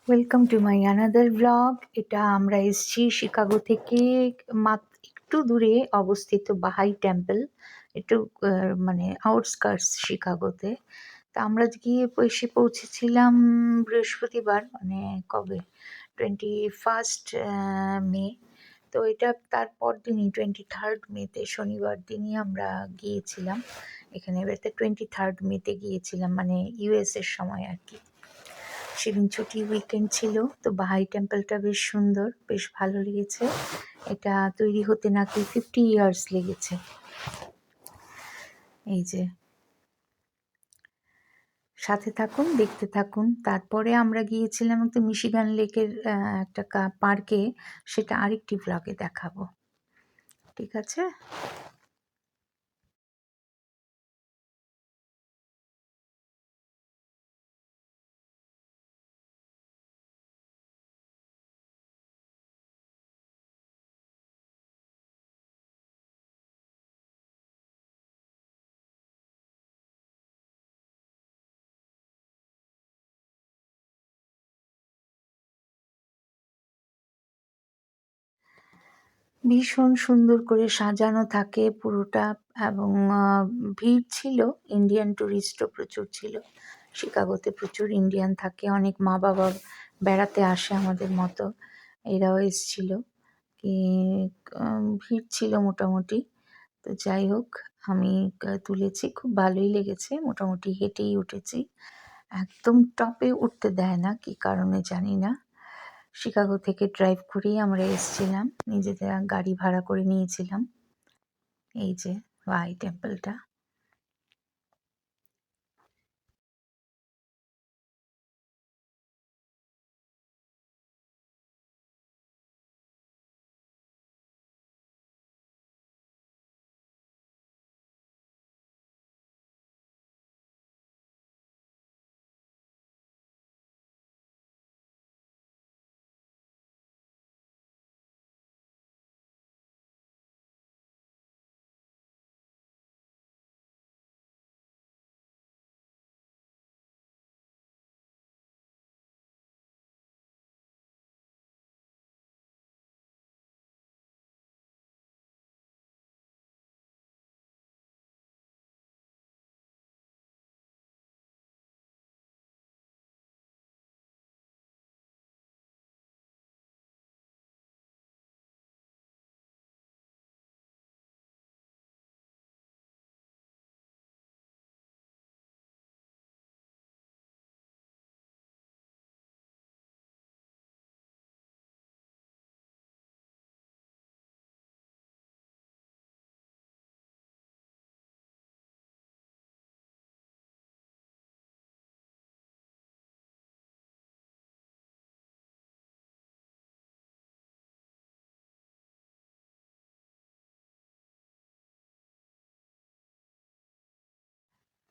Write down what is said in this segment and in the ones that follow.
Welcome to my another blog. এটা আমরা এসেছি শিকাগো থেকে মাত্র একটু দূরে অবস্থিত বাহাই টেম্পল। একটু মানে আউটস্কার্টস শিকাগোতে। তা আমরা গিয়ে এসে পৌঁছেছিলাম বৃহস্পতিবার, মানে কবে, 21 মে। তো এটা তারপর দিনই 23 মেতে, শনিবার দিনই আমরা গিয়েছিলাম। এখানে এবারে 23 মেতে গিয়েছিলাম, মানে ইউএসের সময় আর কি। সেদিন ছুটি উইকেন্ড ছিল। তো বাহাই টেম্পলটা বেশ সুন্দর, বেশ ভালো লেগেছে। এটা তৈরি হতে নাকি 50 ইয়ার্স লেগেছে। এই যে, সাথে থাকুন, দেখতে থাকুন। তারপরে আমরা গিয়েছিলাম একটা মিশিগান লেকের একটা পার্কে, সেটা আরেকটি ব্লগে দেখাবো। ঠিক আছে। ভীষণ সুন্দর করে সাজানো থাকে পুরোটা, এবং ভিড় ছিল। ইন্ডিয়ান টুরিস্টও প্রচুর ছিল। শিকাগোতে প্রচুর ইন্ডিয়ান থাকে, অনেক মা বাবা বেড়াতে আসে আমাদের মতো, এরাও এসছিল। কি ভিড় ছিল মোটামুটি। তো যাই হোক, আমি তুলেছি, খুব ভালোই লেগেছে। মোটামুটি হেঁটেই উঠেছি, একদম টপে উঠতে দেয় না, কি কারণে জানি না। শিকাগো থেকে ড্রাইভ করেই আমরা এসেছিলাম, নিজেদের গাড়ি ভাড়া করে নিয়েছিলাম। এই যে বাহাই টেম্পলটা।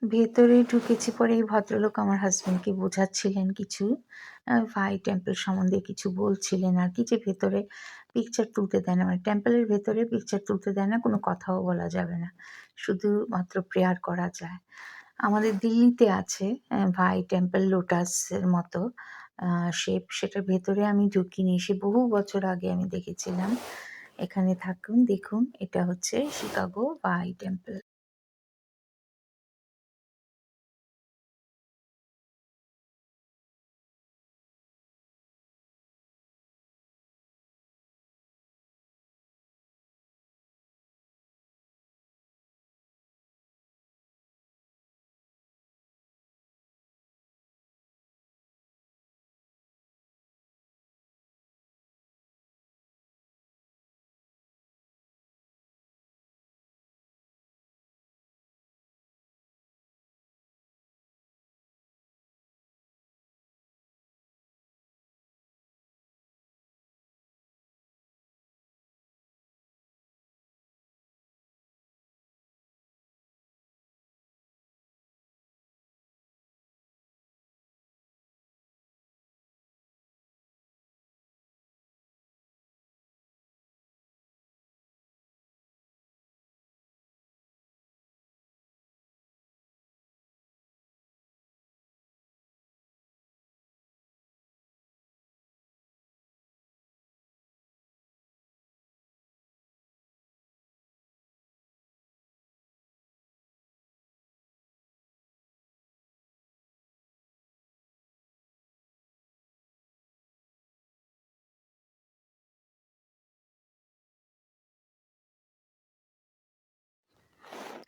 ভেতরে ঢুকেছি, পরে এই ভদ্রলোক আমার হাজবেন্ডকে বোঝাচ্ছিলেন কিছু, বাহাই টেম্পল সম্বন্ধে কিছু বলছিলেন আর কি, যে ভেতরে পিকচার তুলতে দেয় না, মানে টেম্পলের ভেতরে পিকচার তুলতে দেয় না, কোনো কথাও বলা যাবে না, শুধুমাত্র প্রেয়ার করা যায়। আমাদের দিল্লিতে আছে বাহাই টেম্পল, লোটাসের মতো শেপ, সেটার ভেতরে আমি ঢুকিনি, সে বহু বছর আগে আমি দেখেছিলাম। এখানে থাকুন, দেখুন, এটা হচ্ছে শিকাগো বাহাই টেম্পল।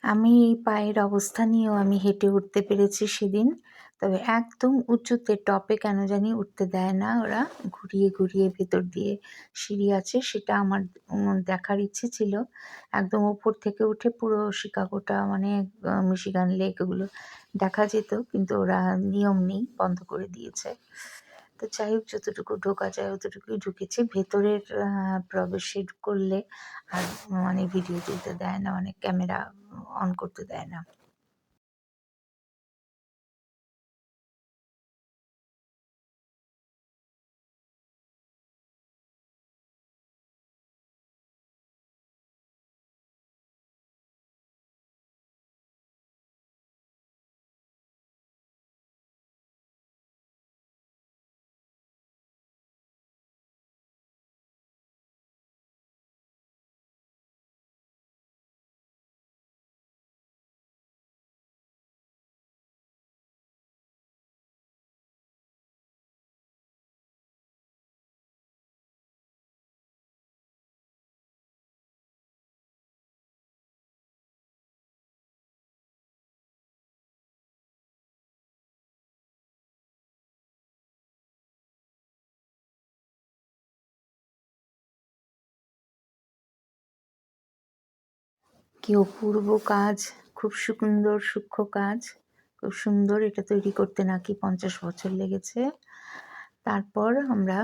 আমি এই পায়ের অবস্থা নিয়েও আমি হেঁটে উঠতে পেরেছি সেদিন। তবে একদম উঁচুতে টপে কেন জানি উঠতে দেয় না ওরা। ঘুরিয়ে, ঘুরিয়ে ভেতর দিয়ে সিঁড়ি আছে, সেটা আমার দেখার ইচ্ছে ছিল। একদম ওপর থেকে উঠে পুরো শিকাগোটা মানে মিশিগান লেক ওগুলো দেখা যেত। কিন্তু ওরা নিয়ম নেই, বন্ধ করে দিয়েছে। তো যাই হোক, যতটুকু ঢোকা যায় অতটুকুই ঢুকেছি। ভেতরের প্রবেশে করলে আর মানে ভিডিও তুলতে দেয় না, মানে ক্যামেরা অন করতে দেয় না। কি অপূর্ব কাজ! খুব সুন্দর সূক্ষ্ম কাজ। খুব সুন্দর। এটা তৈরি করতে নাকি ৫০ বছর লেগেছে। তারপর আমরা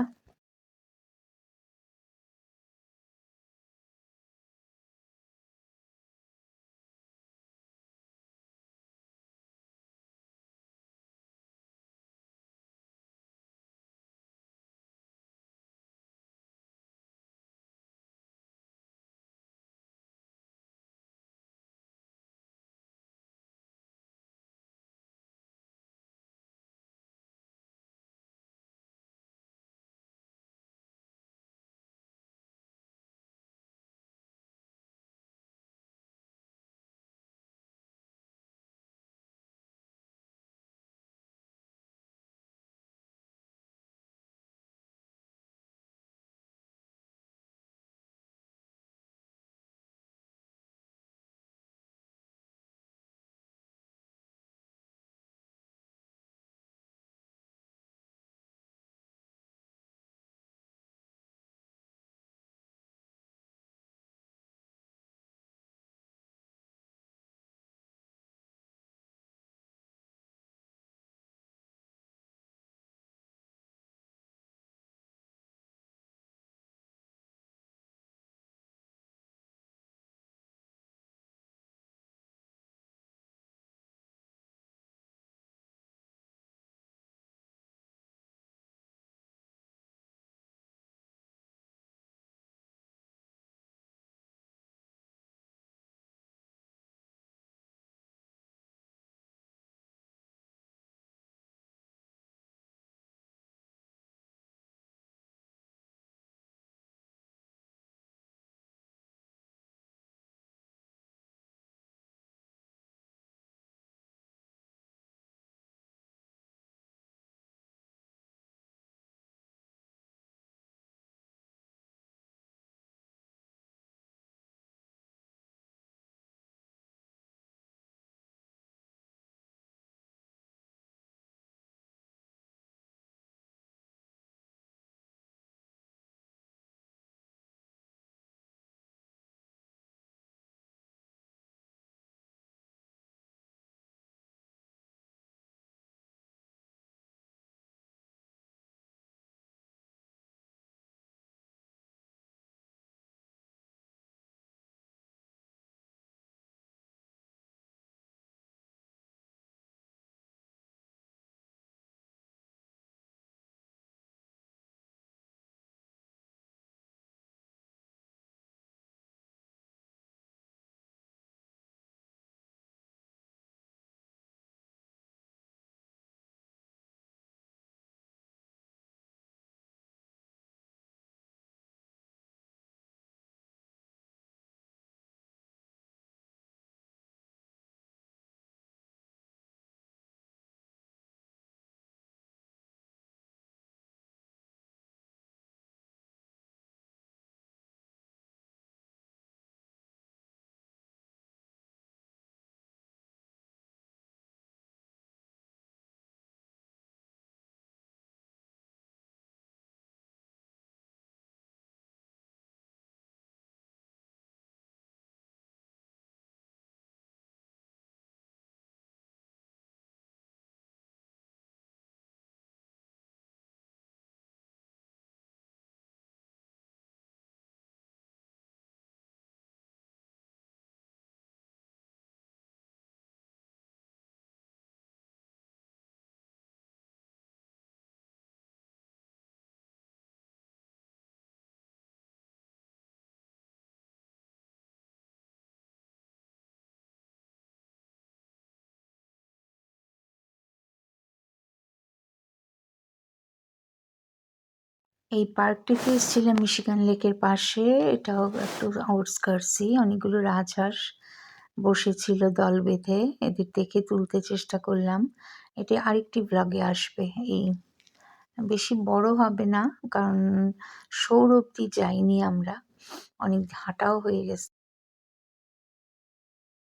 এই পার্কটিতে এসেছিলাম মিশিগান লেকের পাশে। এটাও একটু আউটস্কার্টসই। অনেকগুলো রাজহাঁস বসেছিল দল বেঁধে। এদের দেখে তুলতে চেষ্টা করলাম। এটি আরেকটি ব্লগে আসবে। এই বেশি বড় হবে না, কারণ সৌর অব্দি যাইনি আমরা। অনেক হাঁটাও হয়ে গেছে।